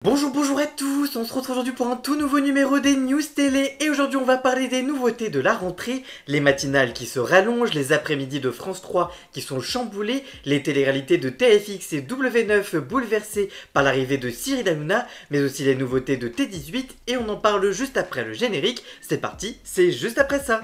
Bonjour à tous, on se retrouve aujourd'hui pour un tout nouveau numéro des News Télé et aujourd'hui on va parler des nouveautés de la rentrée, les matinales qui se rallongent, les après-midi de France 3 qui sont chamboulés, les téléréalités de TFX et W9 bouleversées par l'arrivée de Cyril Hanouna, mais aussi les nouveautés de T18 et on en parle juste après le générique. C'est parti, c'est juste après ça.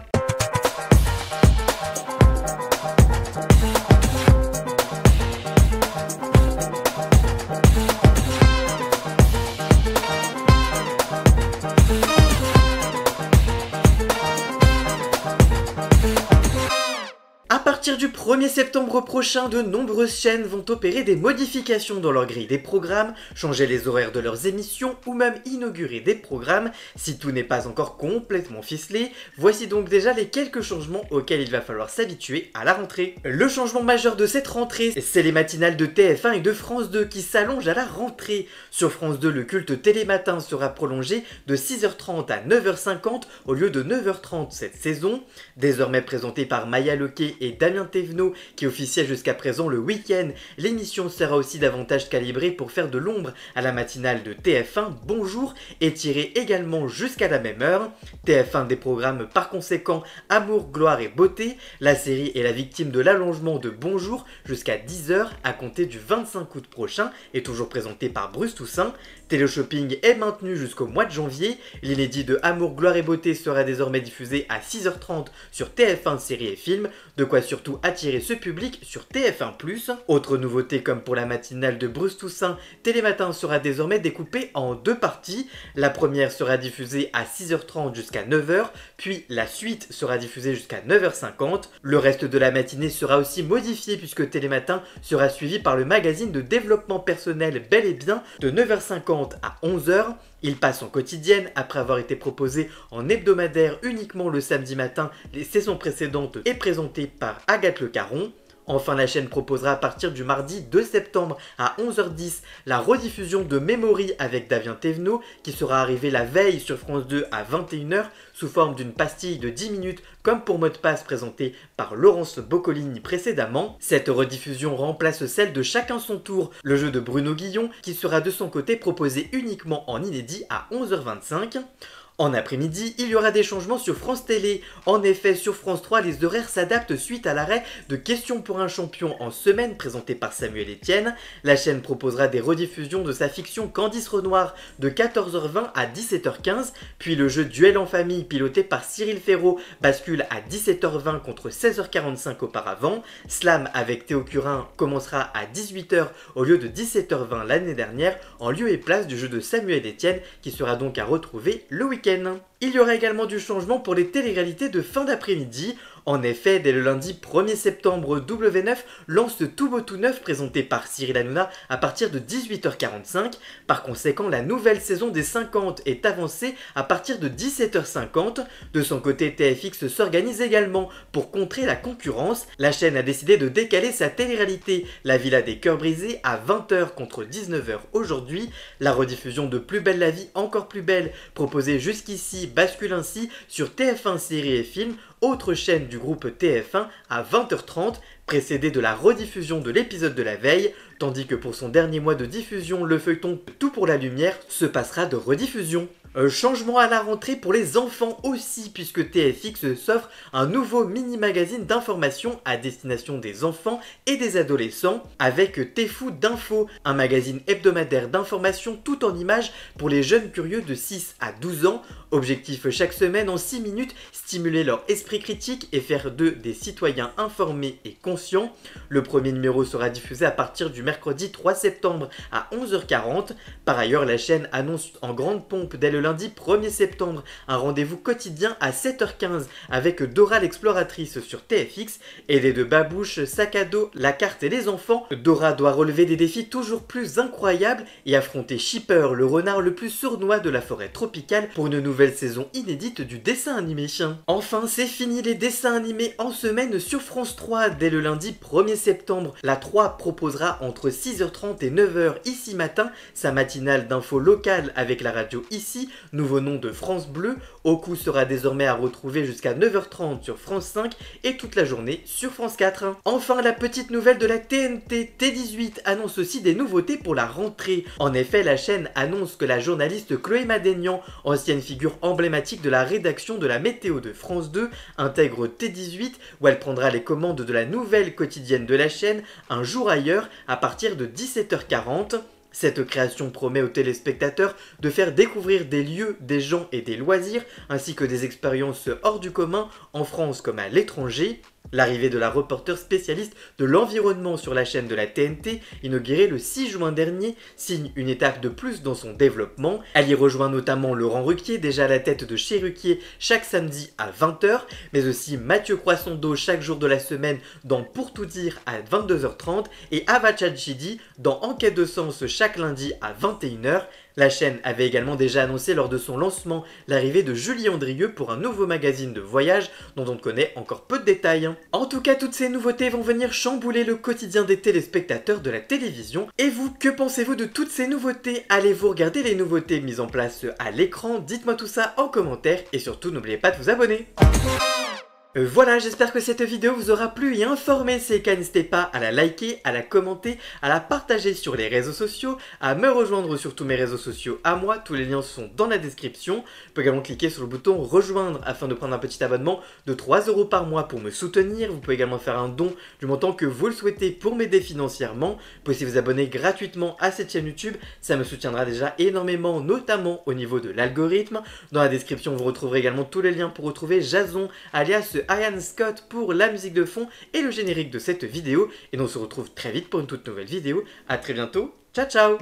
A partir du 1er septembre prochain, de nombreuses chaînes vont opérer des modifications dans leur grille des programmes, changer les horaires de leurs émissions ou même inaugurer des programmes. Si tout n'est pas encore complètement ficelé, voici donc déjà les quelques changements auxquels il va falloir s'habituer à la rentrée. Le changement majeur de cette rentrée, c'est les matinales de TF1 et de France 2 qui s'allongent à la rentrée. Sur France 2, le culte télématin sera prolongé de 6h30 à 9h50 au lieu de 9h30 cette saison. Désormais présenté par Maya Lequet et Damien Thévenot qui officiait jusqu'à présent le week-end, l'émission sera aussi davantage calibrée pour faire de l'ombre à la matinale de TF1 Bonjour et tirer également jusqu'à la même heure. TF1 des programmes par conséquent Amour, Gloire et Beauté. La série est la victime de l'allongement de Bonjour jusqu'à 10h à compter du 25 août prochain et toujours présenté par Bruce Toussaint. Téléshopping est maintenu jusqu'au mois de janvier. L'inédit de Amour, Gloire et Beauté sera désormais diffusé à 6h30 sur TF1 Séries et Films, de quoi surtout attirer ce public sur TF1+. Autre nouveauté comme pour la matinale de Bruce Toussaint, Télématin sera désormais découpé en deux parties. La première sera diffusée à 6h30 jusqu'à 9h, puis la suite sera diffusée jusqu'à 9h50. Le reste de la matinée sera aussi modifié puisque Télématin sera suivi par le magazine de développement personnel Bel et Bien de 9h50 à 11h. Il passe en quotidienne après avoir été proposé en hebdomadaire uniquement le samedi matin les saisons précédentes et présenté par Agathe Le Caron. Enfin, la chaîne proposera à partir du mardi 2 septembre à 11h10 la rediffusion de Memory avec Damien Thévenot qui sera arrivé la veille sur France 2 à 21h sous forme d'une pastille de 10 minutes comme pour Mot de passe présenté par Laurence Boccolini précédemment. Cette rediffusion remplace celle de Chacun son tour, le jeu de Bruno Guillon qui sera de son côté proposé uniquement en inédit à 11h25. En après-midi, il y aura des changements sur France Télé. En effet, sur France 3, les horaires s'adaptent suite à l'arrêt de Questions pour un champion en semaine présenté par Samuel Etienne. La chaîne proposera des rediffusions de sa fiction Candice Renoir de 14h20 à 17h15, puis le jeu Duel en famille piloté par Cyril Ferraud bascule à 17h20 contre 16h45 auparavant. Slam avec Théo Curin commencera à 18h au lieu de 17h20 l'année dernière en lieu et place du jeu de Samuel Etienne qui sera donc à retrouver le week-end. Il y aura également du changement pour les téléréalités de fin d'après-midi. En effet, dès le lundi 1er septembre, W9 lance le Tout Beau Tout Neuf présenté par Cyril Hanouna à partir de 18h45. Par conséquent, la nouvelle saison des 50 est avancée à partir de 17h50. De son côté, TFX s'organise également pour contrer la concurrence. La chaîne a décidé de décaler sa téléréalité La Villa des Cœurs Brisés à 20h contre 19h aujourd'hui. La rediffusion de Plus belle la vie, encore plus belle, proposée jusqu'ici, bascule ainsi sur TF1 Séries et Films, autre chaîne du groupe TF1 à 20h30, précédée de la rediffusion de l'épisode de la veille, tandis que pour son dernier mois de diffusion, le feuilleton Tout pour la lumière se passera de rediffusion. Changement à la rentrée pour les enfants aussi, puisque TFX s'offre un nouveau mini-magazine d'information à destination des enfants et des adolescents avec T'es fou d'info, un magazine hebdomadaire d'information tout en images pour les jeunes curieux de 6 à 12 ans. Objectif chaque semaine en 6 minutes, stimuler leur esprit critique et faire d'eux des citoyens informés et conscients. Le premier numéro sera diffusé à partir du mercredi 3 septembre à 11h40. Par ailleurs, la chaîne annonce en grande pompe dès le lundi 1er septembre un rendez-vous quotidien à 7h15 avec Dora l'exploratrice sur TFX, aidée de Babouche, Sac à dos, La carte et les enfants. Dora doit relever des défis toujours plus incroyables et affronter Shipper, le renard le plus sournois de la forêt tropicale pour une nouvelle saison inédite du dessin animé. Enfin, c'est fini les dessins animés en semaine sur France 3 dès le lundi 1er septembre. La 3 proposera entre 6h30 et 9h ici matin sa matinale d'infos locales avec la radio ici nouveau nom de France Bleu. Oku sera désormais à retrouver jusqu'à 9h30 sur France 5 et toute la journée sur France 4. Enfin, la petite nouvelle de la TNT, T18 annonce aussi des nouveautés pour la rentrée. En effet, la chaîne annonce que la journaliste Chloé Madénian, ancienne figure emblématique de la rédaction de la météo de France 2, intègre T18 où elle prendra les commandes de la nouvelle quotidienne de la chaîne Un jour ailleurs à partir de 17h40. Cette création promet aux téléspectateurs de faire découvrir des lieux, des gens et des loisirs, ainsi que des expériences hors du commun en France comme à l'étranger. L'arrivée de la reporter spécialiste de l'environnement sur la chaîne de la TNT, inaugurée le 6 juin dernier, signe une étape de plus dans son développement. Elle y rejoint notamment Laurent Ruquier, déjà à la tête de Chez Ruquier chaque samedi à 20h, mais aussi Mathieu Croissando chaque jour de la semaine dans Pour tout dire à 22h30 et Ava Chadjidi dans Enquête de sens chaque lundi à 21h. La chaîne avait également déjà annoncé lors de son lancement l'arrivée de Julie Andrieux pour un nouveau magazine de voyage dont on ne connaît encore peu de détails. En tout cas, toutes ces nouveautés vont venir chambouler le quotidien des téléspectateurs de la télévision. Et vous, que pensez-vous de toutes ces nouveautés? Allez-vous regarder les nouveautés mises en place à l'écran? Dites-moi tout ça en commentaire et surtout n'oubliez pas de vous abonner. Voilà, j'espère que cette vidéo vous aura plu et informé. Si c'est le cas, n'hésitez pas à la liker, à la commenter, à la partager sur les réseaux sociaux, à me rejoindre sur tous mes réseaux sociaux à moi. Tous les liens sont dans la description. Vous pouvez également cliquer sur le bouton rejoindre afin de prendre un petit abonnement de 3 € par mois pour me soutenir. Vous pouvez également faire un don du montant que vous le souhaitez pour m'aider financièrement. Vous pouvez aussi vous abonner gratuitement à cette chaîne YouTube. Ça me soutiendra déjà énormément, notamment au niveau de l'algorithme. Dans la description, vous retrouverez également tous les liens pour retrouver Jason, alias Ian Scott pour la musique de fond et le générique de cette vidéo. Et on se retrouve très vite pour une toute nouvelle vidéo. A très bientôt. Ciao ciao.